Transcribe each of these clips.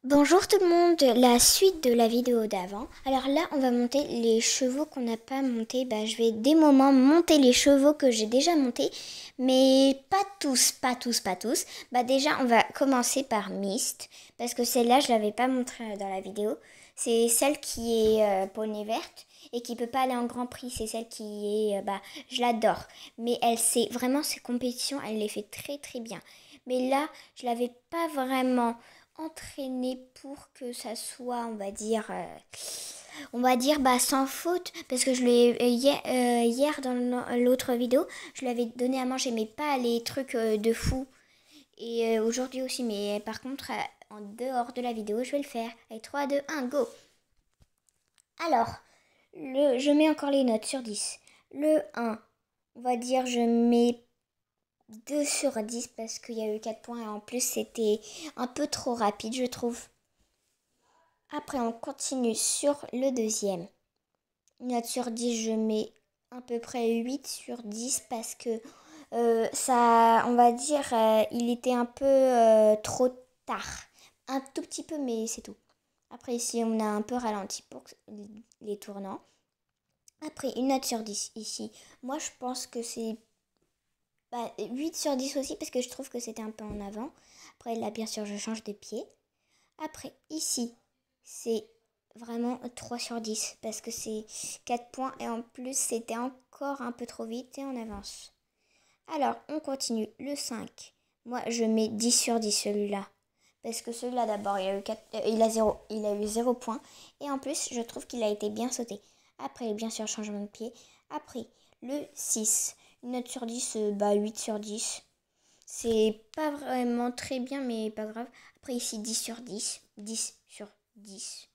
Bonjour tout le monde, la suite de la vidéo d'avant. Alors là, on va monter les chevaux qu'on n'a pas montés. Je vais des moments monter les chevaux que j'ai déjà montés, mais pas tous. Déjà, on va commencer par Myst, parce que celle-là, je l'avais pas montrée dans la vidéo. C'est celle qui est poney verte et qui peut pas aller en Grand Prix. C'est celle qui est, je l'adore. Mais elle sait vraiment ses compétitions, elle les fait très très bien. Mais là, je l'avais pas vraiment entraîner pour que ça soit, sans faute, parce que je l'ai hier dans l'autre vidéo, je lui avais donné à manger, mais pas les trucs de fou. Et aujourd'hui aussi, mais par contre, en dehors de la vidéo, je vais le faire. Allez, 3, 2, 1, go! Alors, je mets encore les notes sur 10. Le 1, on va dire, je mets 2 sur 10 parce qu'il y a eu 4 points et en plus c'était un peu trop rapide je trouve. Après on continue sur le deuxième. Une note sur 10 je mets à peu près 8 sur 10 parce que ça on va dire il était un peu trop tard. Un tout petit peu mais c'est tout. Après ici on a un peu ralenti pour les tournants. Après une note sur 10 ici. Moi je pense que c'est 8 sur 10 aussi parce que je trouve que c'était un peu en avant. Après là bien sûr je change de pied. Après ici c'est vraiment 3 sur 10 parce que c'est 4 points et en plus c'était encore un peu trop vite et on avance. Alors on continue le 5. Moi je mets 10 sur 10 celui-là. Parce que celui-là d'abord il a eu 0 points et en plus je trouve qu'il a été bien sauté. Après bien sûr changement de pied. Après le 6. Une note sur 10, 8 sur 10. C'est pas vraiment très bien, mais pas grave. Après ici, 10 sur 10. 10 sur 10.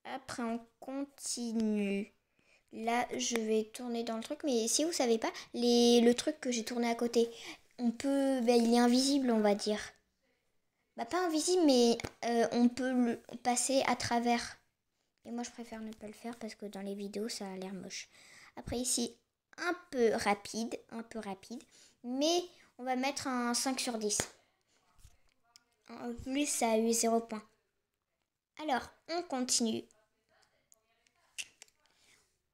Après, on continue. Là, je vais tourner dans le truc. Mais si vous savez pas, le truc que j'ai tourné à côté, on peut... il est invisible, on va dire. Pas invisible, mais on peut le passer à travers. Et moi, je préfère ne pas le faire parce que dans les vidéos, ça a l'air moche. Après ici, un peu rapide, mais on va mettre un 5 sur 10. En plus, ça a eu 0 points. Alors, on continue.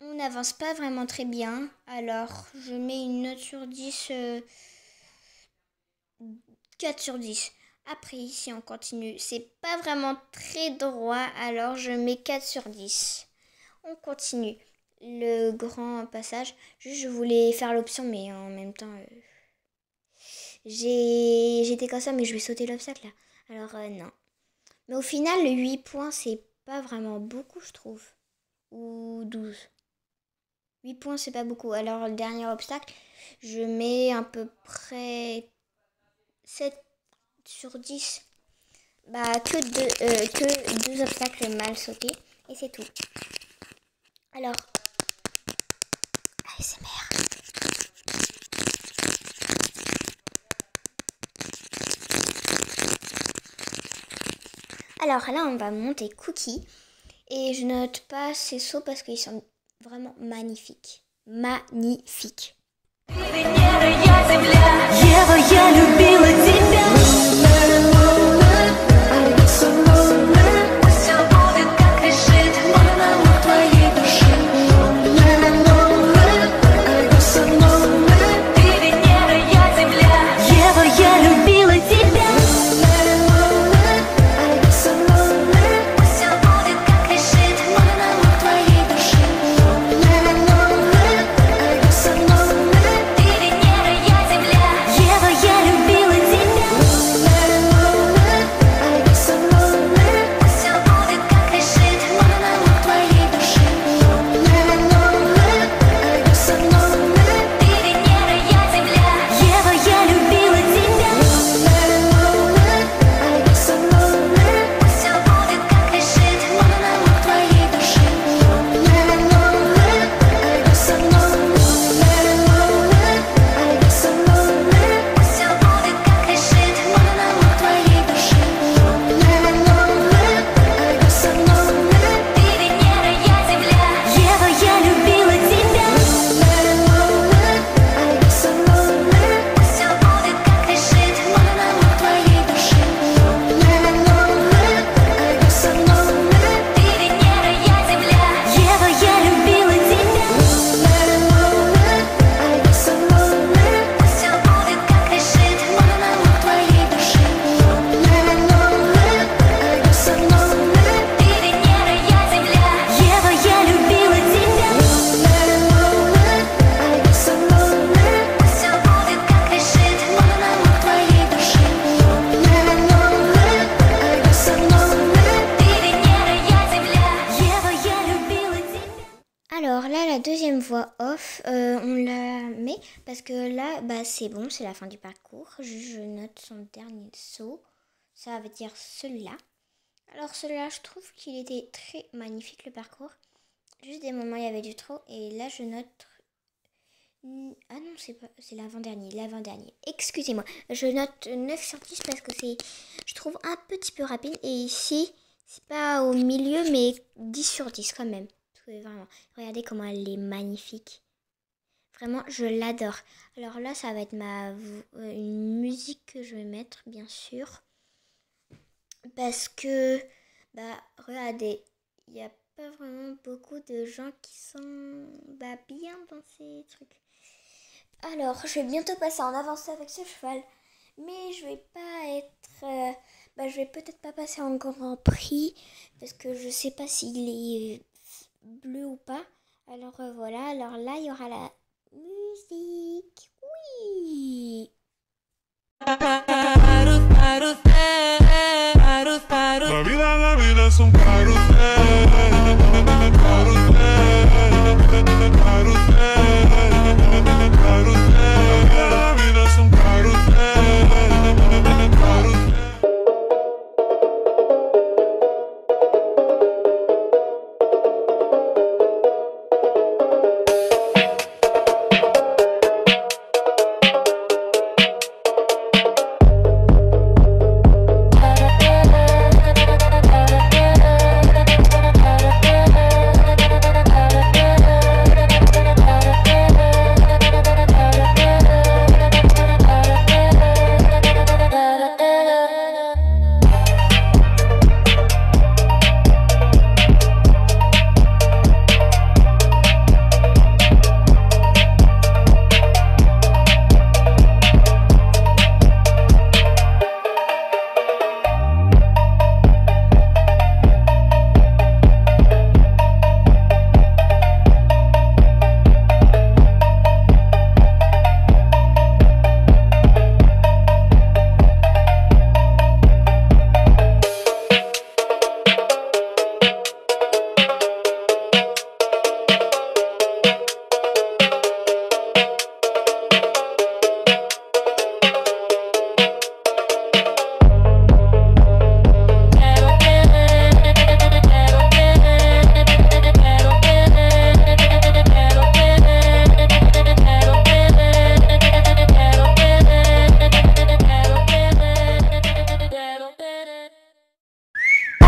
On n'avance pas vraiment très bien. Alors, je mets une note sur 10, 4 sur 10. Après, ici, on continue. C'est pas vraiment très droit, alors je mets 4 sur 10. On continue. Le grand passage. Juste, je voulais faire l'option, mais en même temps, j'étais comme ça, mais je vais sauter l'obstacle là. Alors, non. Mais au final, le 8 points, c'est pas vraiment beaucoup, je trouve. Ou 12. 8 points, c'est pas beaucoup. Alors, le dernier obstacle, je mets à peu près 7 sur 10. Que deux obstacles mal sautés. Et c'est tout. Alors, ASMR. Alors là, on va monter Cookie. Et je note pas ces sauts parce qu'ils sont vraiment magnifiques. Magnifiques. deuxième voix off, on la met parce que là, bah, c'est bon, c'est la fin du parcours. Je note son dernier saut. Ça veut dire celui-là. Alors celui-là, je trouve qu'il était très magnifique le parcours. Juste des moments, il y avait du trop. Et là, je note... Ah non, c'est l'avant-dernier. Excusez-moi. Je note 9 sur 10 parce que c'est, je trouve, un petit peu rapide. Et ici, c'est pas au milieu, mais 10 sur 10 quand même. Vraiment. Regardez comment elle est magnifique. Vraiment, je l'adore. Alors là, ça va être une musique que je vais mettre, bien sûr. Parce que, bah, regardez, il n'y a pas vraiment beaucoup de gens qui sont bien dans ces trucs. Alors, je vais bientôt passer en avancée avec ce cheval. Mais je vais pas être... je vais peut-être pas passer en Grand Prix. Parce que je sais pas s'il est bleu ou pas. Alors voilà, alors là, il y aura la musique. Oui. La vida es un carrusel, la vida es un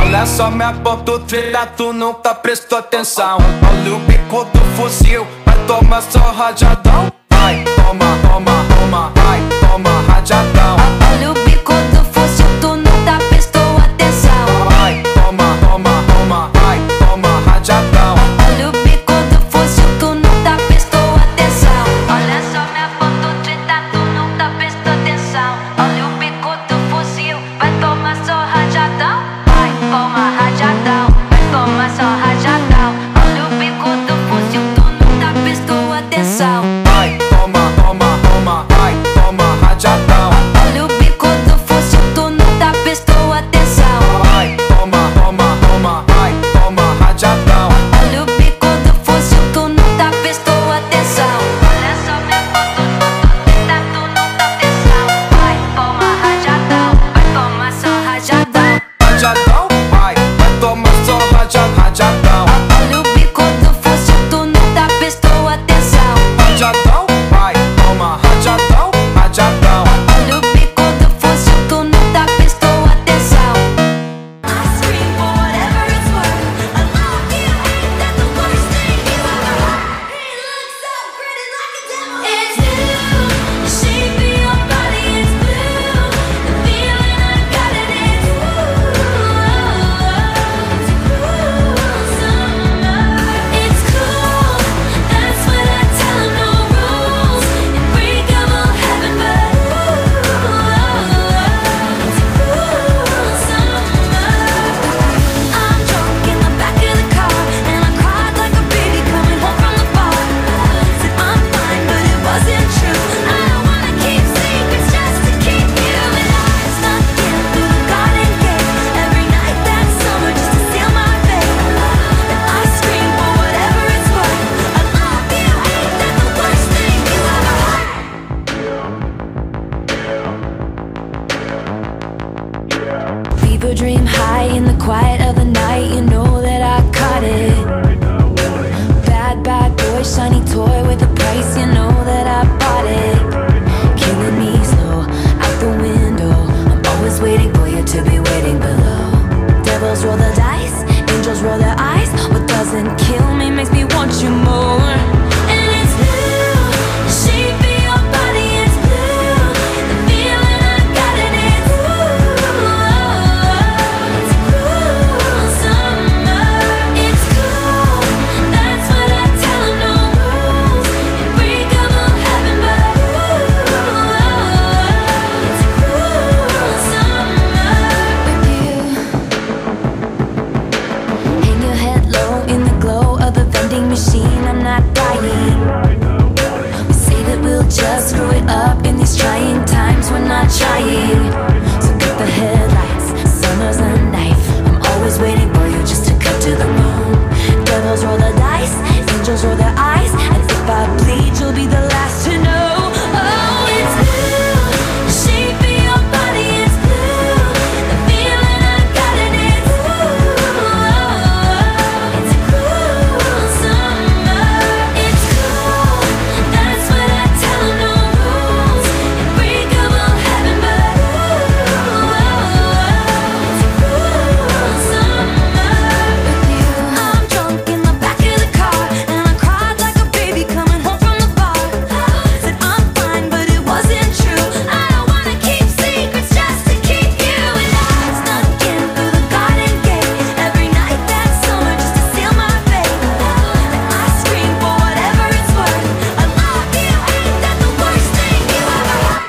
Olha só, me apontou treta, tu nunca prestou atenção. Olha o bico do fuzil, vai tomar só rajadão. Vai, toma, toma, toma, vai, toma rajadão. Olha o bico do fuzil, tu nunca prestou atenção. Vai, toma, toma, toma, vai, toma rajadão. Olha o bico do fuzil, tu nunca prestou atenção. Olha só, me apontou treta, tu nunca prestou atenção. Olha o bico do fuzil, vai tomar só rajadão. Vai, toma rajadão, vai tomar só rajadão. Olha o bico do fuzil, tu nunca prestou atenção. Vai, toma, toma, toma, vai, toma rajadão. Olha o bico do fuzil, tu nunca prestou atenção. Vai, toma, toma, toma, vai, toma rajadão. Olha o bico do fuzil, tu nunca prestou atenção. Olha só, me apontou treta, tu nunca atenção. Vai, toma rajadão, vai tomar só rajadão. Rajadão, vai tomar só rajadão. Olha o bico do fuzil, tu nunca prestou atenção. Rajadão, vai toma rajadão, rajadão. Olha o bico do fuzil, tu nunca prestou atenção. I scream for whatever it's worth. I love you, ain't that the worst thing you ever heard? He looks so pretty like a devil. It's you, the shape of your body is blue. The feeling I got it is woo. high in the quiet of the night, you know that I caught it. Bad, bad boy, shiny toy with a price, you know that I bought it. Killing me slow, out the window. I'm always waiting for you to be waiting below. Devils roll the dice, angels roll their eyes. What doesn't kill me makes me want you more. And it's blue, the shape of your body, it's blue. The feeling I got in it, it's cruel summer. It's cool, that's what I tell 'em, no rules. Unbreakable heaven, but it's cruel summer with you. Hang your head low in the glow of the vending machine, I'm not dying. We say that we'll just screw it up in these trying times, we're not trying. So cut the headlights, summer's a knife. I'm always waiting for you just to cut to the bone. Devils roll the dice, angels roll their eyes. And if I bleed, you'll be the last to know. Oh, it's blue, the shape of your body, it's blue. The feeling I got in it, it's a cruel summer. It's cool, that's what I tell 'em, no rules. Unbreakable heaven, but it's a cruel summer with you. I'm drunk in the back of the car, and I cried like a baby coming home from the bar. Said I'm fine, but it wasn't true. I don't wanna keep secrets just to keep you. And I snuck in through the garden gate every night that summer just to seal my fate. And I scream for whatever it's worth. I love you, ain't that the worst thing you ever heard?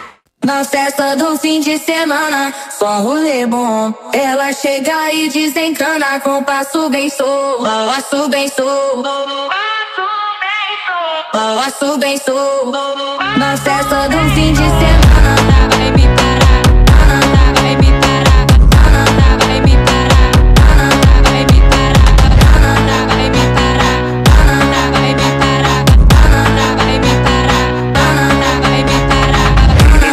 Na festa do fim de semana, só rolê bom. Ela chega e desencana com passo bem solto. Passo bem solto. Passo bem solto. Na festa do fim de semana, vai me parar. Vai me parar. Vai me parar. Vai me parar. Vai me parar. Vai me parar. Vai me parar. Vai me parar.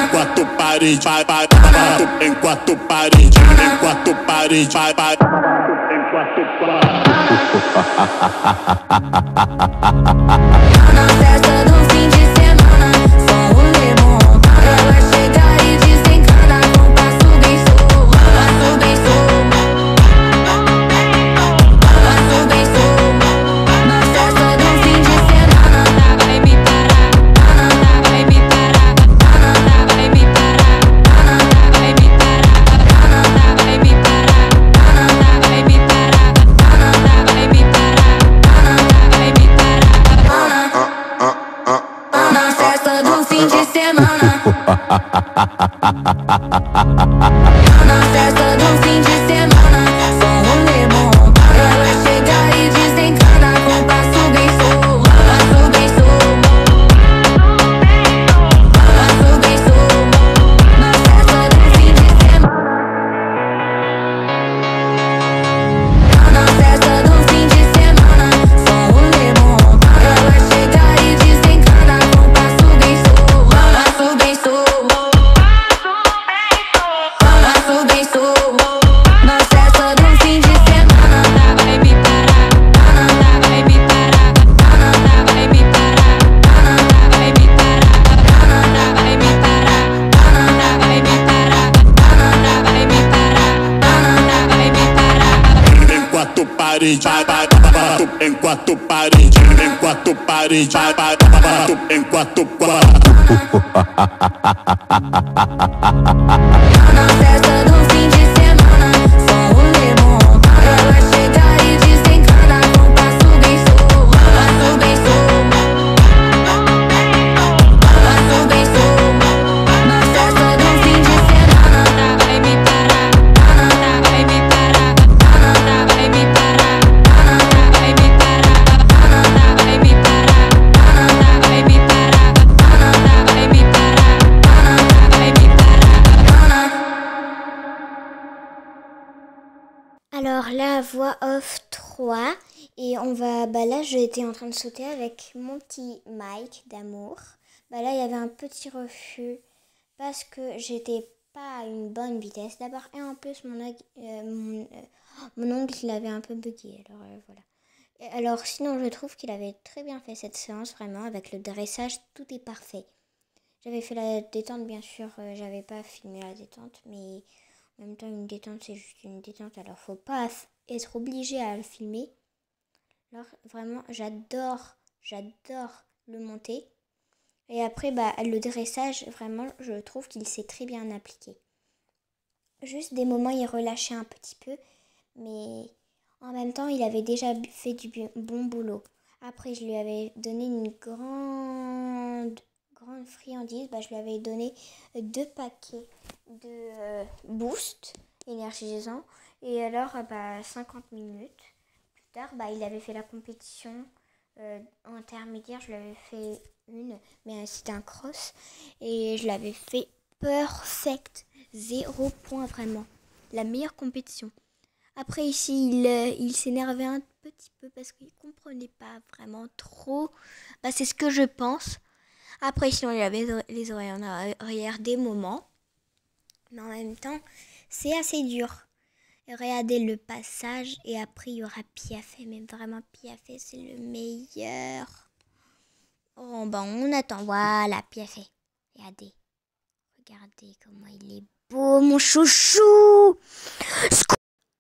Enquanto parede, vai, vai, enquanto parede, enquanto parede, vai, vai, enquanto parede. Na festa do fim de semana, só rolê bom. Ela chega e desencana com passo bem solto. Passo bem solto. Passo bem solto. Na festa do fim de semana, Vai me parar. Vai me parar. Vai me parar. Vai me parar. Vai me parar. Vai me parar. Vai me parar. Vai me parar. na festa do fim de semana. Na festa do fim de semana, só rolê bom. Ela chega e desencana com passo bem solto. Passo bem solto. Passo bem solto. Na festa do fim de semana. Na festa do fim de semana, só rolê bom. Ela chega e desencana com passo bem solto. Passo bem solto. Passo bem solto. Na festa do fim de semana. Vai me parar. Vai me parar. Vai me parar. Vai me parar. Vai me parar. Vai me parar. Vai me parar. Vai me parar. Enquanto parede, vai, vai, enquanto parede, enquanto parede, vai, vai, enquanto parede. Na festa do fim de semana, só rolê bom. Ela chega e desencana com passo bem solto. Passo bem solto. Passo bem solto. Na festa do fim de semana. Vai me parar. Vai me parar. Vai me parar. Vai me parar. Vai me parar. Vai me parar. Vai me parar. Vai me parar. Alors là, voix off 3. Et on va. Bah là, j'étais en train de sauter avec mon petit Mike d'amour. Bah là, il y avait un petit refus parce que j'étais pas à une bonne vitesse d'abord. Et en plus, mon ongle, il avait un peu bugué. Alors voilà. Et alors sinon, je trouve qu'il avait très bien fait cette séance, vraiment. Avec le dressage, tout est parfait. J'avais fait la détente, bien sûr. J'avais pas filmé la détente. Mais en même temps, une détente, c'est juste une détente. Alors, faut pas être obligé à le filmer. Alors, vraiment, j'adore le monter. Et après, le dressage, vraiment, je trouve qu'il s'est très bien appliqué. Juste des moments, il relâchait un petit peu, mais en même temps, il avait déjà fait du bon boulot. Après, je lui avais donné une grande friandise. Je lui avais donné 2 paquets de boost énergisant. Et alors, 50 minutes plus tard, il avait fait la compétition intermédiaire. Je lui avais fait une, mais c'était un cross. Et je l'avais fait perfect. 0 point, vraiment. La meilleure compétition. Après, ici, il s'énervait un petit peu parce qu'il ne comprenait pas vraiment trop. C'est ce que je pense. Après, sinon, il avait les oreilles en arrière des moments. Mais en même temps, c'est assez dur. Regardez le passage. Et après, il y aura Piafé. Mais vraiment, Piafé, c'est le meilleur. Oh, on attend. Voilà, Piafé. Regardez comment il est beau, mon chouchou.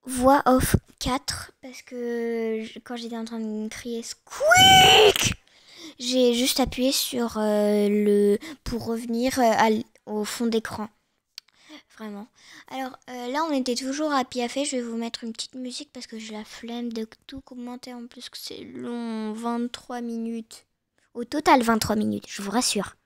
Voix off 4. Parce que quand j'étais en train de crier Squeak, j'ai juste appuyé sur pour revenir au fond d'écran. Vraiment. Alors là, on était toujours à Piafé. Je vais vous mettre une petite musique parce que j'ai la flemme de tout commenter. En plus que c'est long, 23 minutes. Au total, 23 minutes, je vous rassure.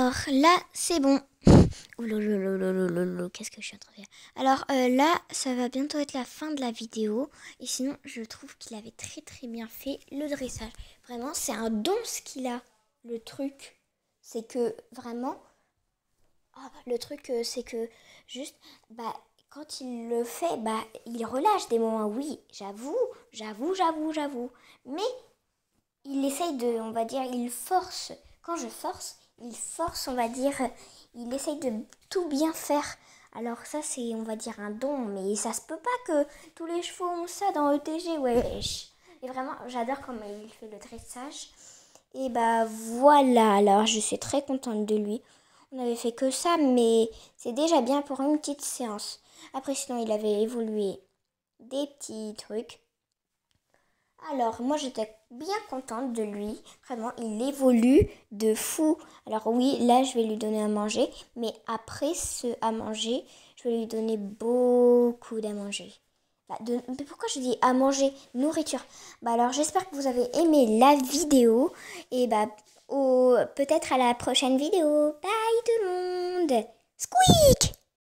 Alors là, c'est bon. Qu'est-ce que je suis en train de faire? Alors là, ça va bientôt être la fin de la vidéo. Et sinon, je trouve qu'il avait très très bien fait le dressage. Vraiment, c'est un don ce qu'il a. Le truc, c'est que vraiment... le truc, c'est que juste, quand il le fait, il relâche des moments. Oui, j'avoue. Mais il essaye de, on va dire, il force. Quand je force, il force, on va dire, il essaye de tout bien faire. Alors ça, c'est, on va dire, un don. Mais ça se peut pas que tous les chevaux ont ça dans ETG, wesh. Et vraiment, j'adore comment il fait le dressage. Et voilà, alors je suis très contente de lui. On n'avait fait que ça, mais c'est déjà bien pour une petite séance. Après, sinon, il avait évolué des petits trucs. Alors, moi, j'étais bien contente de lui. Vraiment, il évolue de fou. Alors oui, là, je vais lui donner à manger. Mais après ce à manger, je vais lui donner beaucoup d'à manger. Mais pourquoi je dis à manger? Nourriture. Alors, j'espère que vous avez aimé la vidéo. Et peut-être à la prochaine vidéo. Bye tout le monde. Squeak!